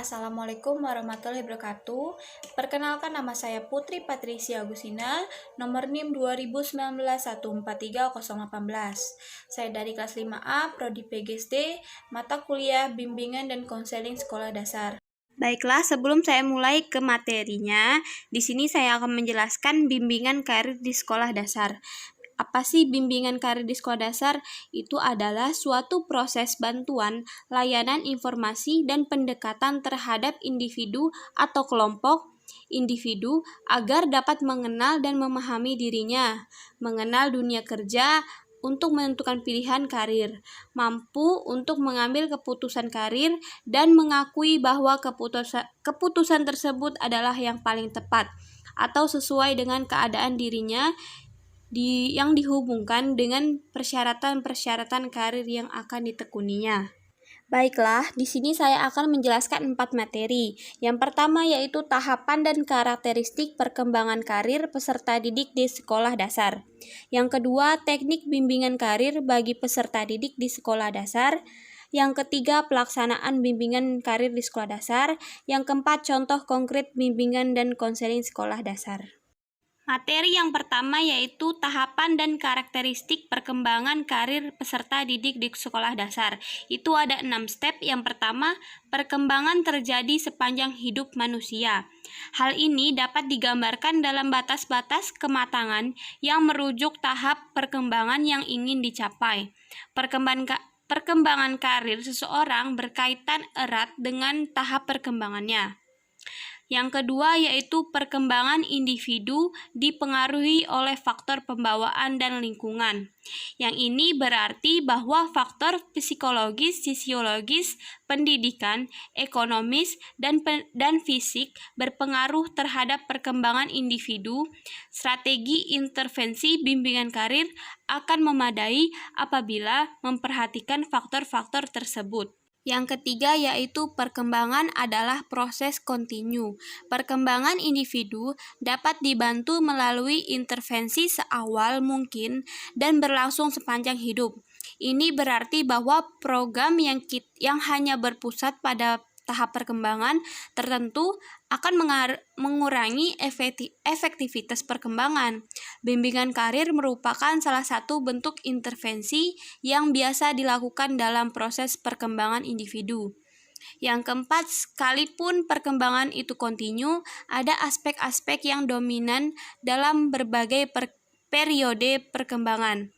Assalamualaikum warahmatullahi wabarakatuh. Perkenalkan, nama saya Putri Patricia Agustina, nomor NIM 2019143018. Saya dari kelas 5A, Prodi PGSD, mata kuliah Bimbingan dan Konseling Sekolah Dasar. Baiklah, sebelum saya mulai ke materinya, di sini saya akan menjelaskan bimbingan karir di sekolah dasar. Apa sih bimbingan karir di sekolah dasar? Itu adalah suatu proses bantuan, layanan informasi, dan pendekatan terhadap individu atau kelompok individu agar dapat mengenal dan memahami dirinya, mengenal dunia kerja, untuk menentukan pilihan karir, mampu untuk mengambil keputusan karir, dan mengakui bahwa keputusan tersebut adalah yang paling tepat atau sesuai dengan keadaan dirinya yang dihubungkan dengan persyaratan-persyaratan karir yang akan ditekuninya. Baiklah, di sini saya akan menjelaskan 4 materi. Yang pertama yaitu tahapan dan karakteristik perkembangan karir peserta didik di sekolah dasar. Yang kedua, teknik bimbingan karir bagi peserta didik di sekolah dasar. Yang ketiga, pelaksanaan bimbingan karir di sekolah dasar. Yang keempat, contoh konkret bimbingan dan konseling sekolah dasar. Materi yang pertama yaitu tahapan dan karakteristik perkembangan karir peserta didik di sekolah dasar. Itu ada 6 step. Yang pertama, perkembangan terjadi sepanjang hidup manusia. Hal ini dapat digambarkan dalam batas-batas kematangan yang merujuk tahap perkembangan yang ingin dicapai. Perkembangan karir seseorang berkaitan erat dengan tahap perkembangannya. Yang kedua yaitu perkembangan individu dipengaruhi oleh faktor pembawaan dan lingkungan. Yang ini berarti bahwa faktor psikologis, sosiologis, pendidikan, ekonomis, dan fisik berpengaruh terhadap perkembangan individu. Strategi intervensi bimbingan karir akan memadai apabila memperhatikan faktor-faktor tersebut. Yang ketiga yaitu perkembangan adalah proses kontinu. Perkembangan individu dapat dibantu melalui intervensi seawal mungkin dan berlangsung sepanjang hidup. Ini berarti bahwa program yang hanya berpusat pada tahap perkembangan tertentu akan mengurangi efektivitas perkembangan. Bimbingan karir merupakan salah satu bentuk intervensi yang biasa dilakukan dalam proses perkembangan individu. Yang keempat, sekalipun perkembangan itu kontinu, ada aspek-aspek yang dominan dalam berbagai periode perkembangan.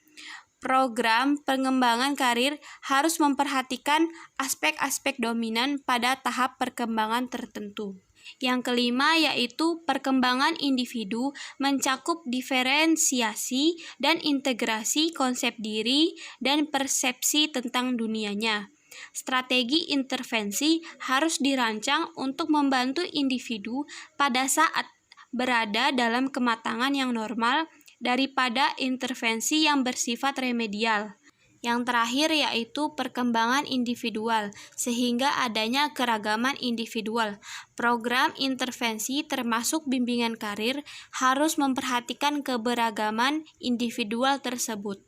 Program pengembangan karir harus memperhatikan aspek-aspek dominan pada tahap perkembangan tertentu. Yang kelima yaitu perkembangan individu mencakup diferensiasi dan integrasi konsep diri dan persepsi tentang dunianya. Strategi intervensi harus dirancang untuk membantu individu pada saat berada dalam kematangan yang normal daripada intervensi yang bersifat remedial. Yang terakhir yaitu perkembangan individual, sehingga adanya keragaman individual. Program intervensi termasuk bimbingan karir harus memperhatikan keberagaman individual tersebut.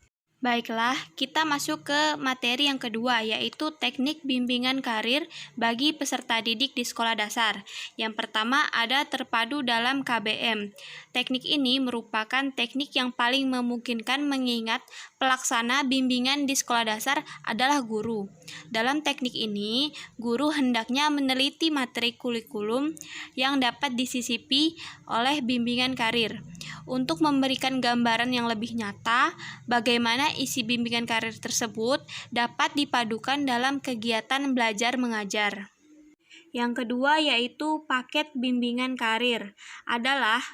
Baiklah, kita masuk ke materi yang kedua, yaitu teknik bimbingan karir bagi peserta didik di sekolah dasar. Yang pertama ada terpadu dalam KBM. Teknik ini merupakan teknik yang paling memungkinkan mengingat pelaksana bimbingan di sekolah dasar adalah guru. Dalam teknik ini, guru hendaknya meneliti materi kurikulum yang dapat disisipi oleh bimbingan karir. Untuk memberikan gambaran yang lebih nyata, bagaimana isi bimbingan karir tersebut dapat dipadukan dalam kegiatan belajar mengajar. Yang kedua yaitu paket bimbingan karir adalah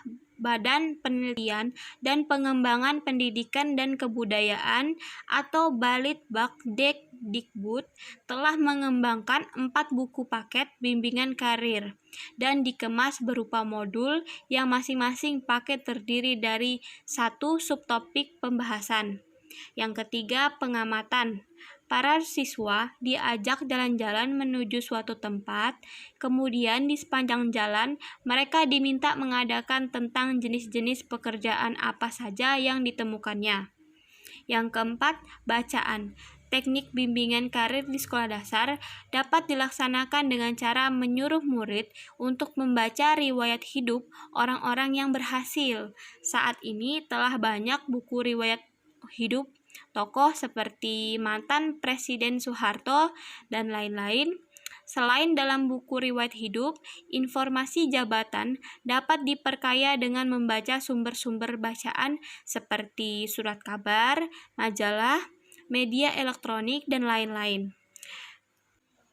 Badan Penelitian dan Pengembangan Pendidikan dan Kebudayaan atau Balitbangdikbud telah mengembangkan 4 buku paket bimbingan karir dan dikemas berupa modul yang masing-masing paket terdiri dari 1 subtopik pembahasan. Yang ketiga, pengamatan. Para siswa diajak jalan-jalan menuju suatu tempat, kemudian di sepanjang jalan mereka diminta mengadakan tentang jenis-jenis pekerjaan apa saja yang ditemukannya. Yang keempat, bacaan. teknik bimbingan karir di sekolah dasar dapat dilaksanakan dengan cara menyuruh murid untuk membaca riwayat hidup orang-orang yang berhasil. Saat ini telah banyak buku riwayat hidup tokoh seperti mantan Presiden Soeharto dan lain-lain. Selain dalam buku riwayat hidup, informasi jabatan dapat diperkaya dengan membaca sumber-sumber bacaan seperti surat kabar, majalah, media elektronik, dan lain-lain.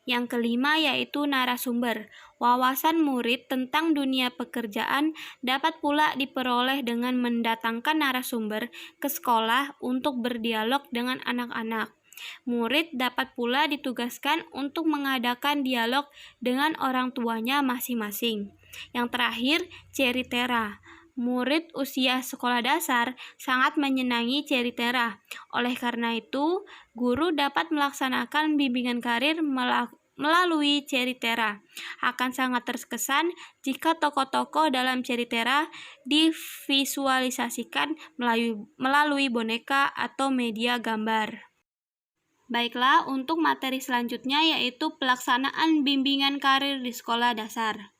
Yang kelima yaitu narasumber. Wawasan murid tentang dunia pekerjaan dapat pula diperoleh dengan mendatangkan narasumber ke sekolah untuk berdialog dengan anak-anak. Murid dapat pula ditugaskan untuk mengadakan dialog dengan orang tuanya masing-masing. Yang terakhir, ceritera. Murid usia sekolah dasar sangat menyenangi ceritera. Oleh karena itu, guru dapat melaksanakan bimbingan karir melalui ceritera. Akan sangat terkesan jika tokoh-tokoh dalam ceritera divisualisasikan melalui boneka atau media gambar. Baiklah, untuk materi selanjutnya yaitu pelaksanaan bimbingan karir di sekolah dasar.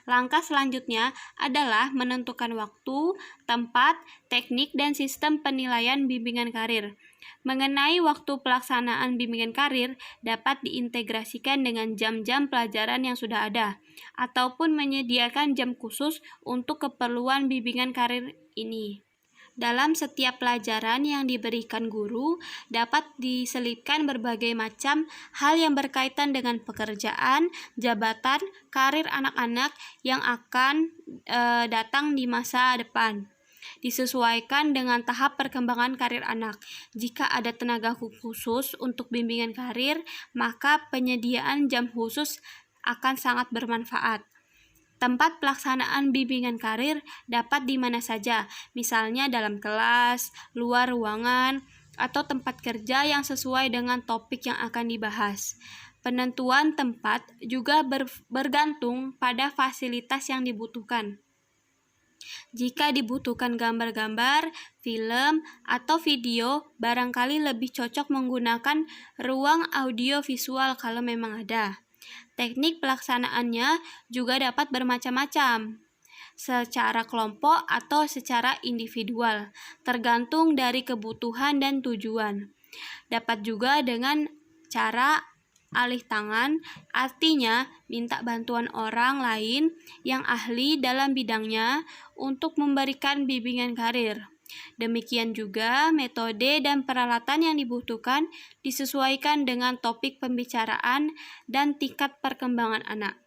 Langkah selanjutnya adalah menentukan waktu, tempat, teknik, dan sistem penilaian bimbingan karir. Mengenai waktu pelaksanaan bimbingan karir dapat diintegrasikan dengan jam-jam pelajaran yang sudah ada, ataupun menyediakan jam khusus untuk keperluan bimbingan karir ini. Dalam setiap pelajaran yang diberikan guru, dapat diselipkan berbagai macam hal yang berkaitan dengan pekerjaan, jabatan, karir anak-anak yang akan datang di masa depan. Disesuaikan dengan tahap perkembangan karir anak. Jika ada tenaga khusus untuk bimbingan karir, maka penyediaan jam khusus akan sangat bermanfaat. Tempat pelaksanaan bimbingan karir dapat di mana saja, misalnya dalam kelas, luar ruangan, atau tempat kerja yang sesuai dengan topik yang akan dibahas. Penentuan tempat juga bergantung pada fasilitas yang dibutuhkan. Jika dibutuhkan gambar-gambar, film, atau video, barangkali lebih cocok menggunakan ruang audio visual kalau memang ada. Teknik pelaksanaannya juga dapat bermacam-macam, secara kelompok atau secara individual, tergantung dari kebutuhan dan tujuan. Dapat juga dengan cara alih tangan, artinya minta bantuan orang lain yang ahli dalam bidangnya untuk memberikan bimbingan karir. Demikian juga metode dan peralatan yang dibutuhkan disesuaikan dengan topik pembicaraan dan tingkat perkembangan anak.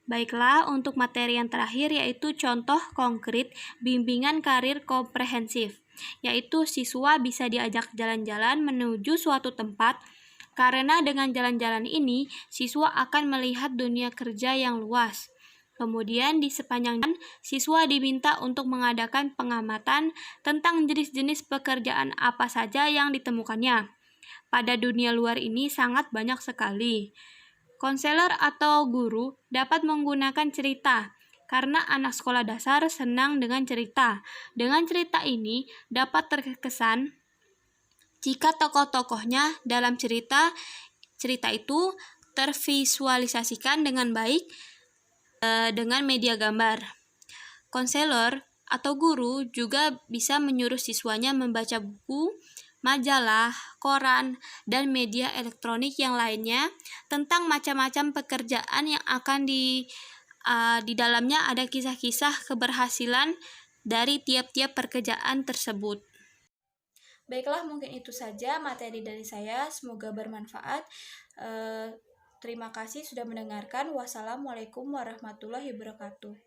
Baiklah, untuk materi yang terakhir yaitu contoh konkret bimbingan karir komprehensif, yaitu siswa bisa diajak jalan-jalan menuju suatu tempat. Karena dengan jalan-jalan ini, siswa akan melihat dunia kerja yang luas. Kemudian di sepanjang jalan, siswa diminta untuk mengadakan pengamatan tentang jenis-jenis pekerjaan apa saja yang ditemukannya. Pada dunia luar ini sangat banyak sekali. Konselor atau guru dapat menggunakan cerita, karena anak sekolah dasar senang dengan cerita. Dengan cerita ini dapat terkesan jika tokoh-tokohnya dalam cerita itu tervisualisasikan dengan baik dengan media gambar. Konselor atau guru juga bisa menyuruh siswanya membaca buku, majalah, koran, dan media elektronik yang lainnya tentang macam-macam pekerjaan yang akan di dalamnya ada kisah-kisah keberhasilan dari tiap-tiap pekerjaan tersebut. Baiklah, mungkin itu saja materi dari saya. Semoga bermanfaat. Terima kasih sudah mendengarkan. Wassalamualaikum warahmatullahi wabarakatuh.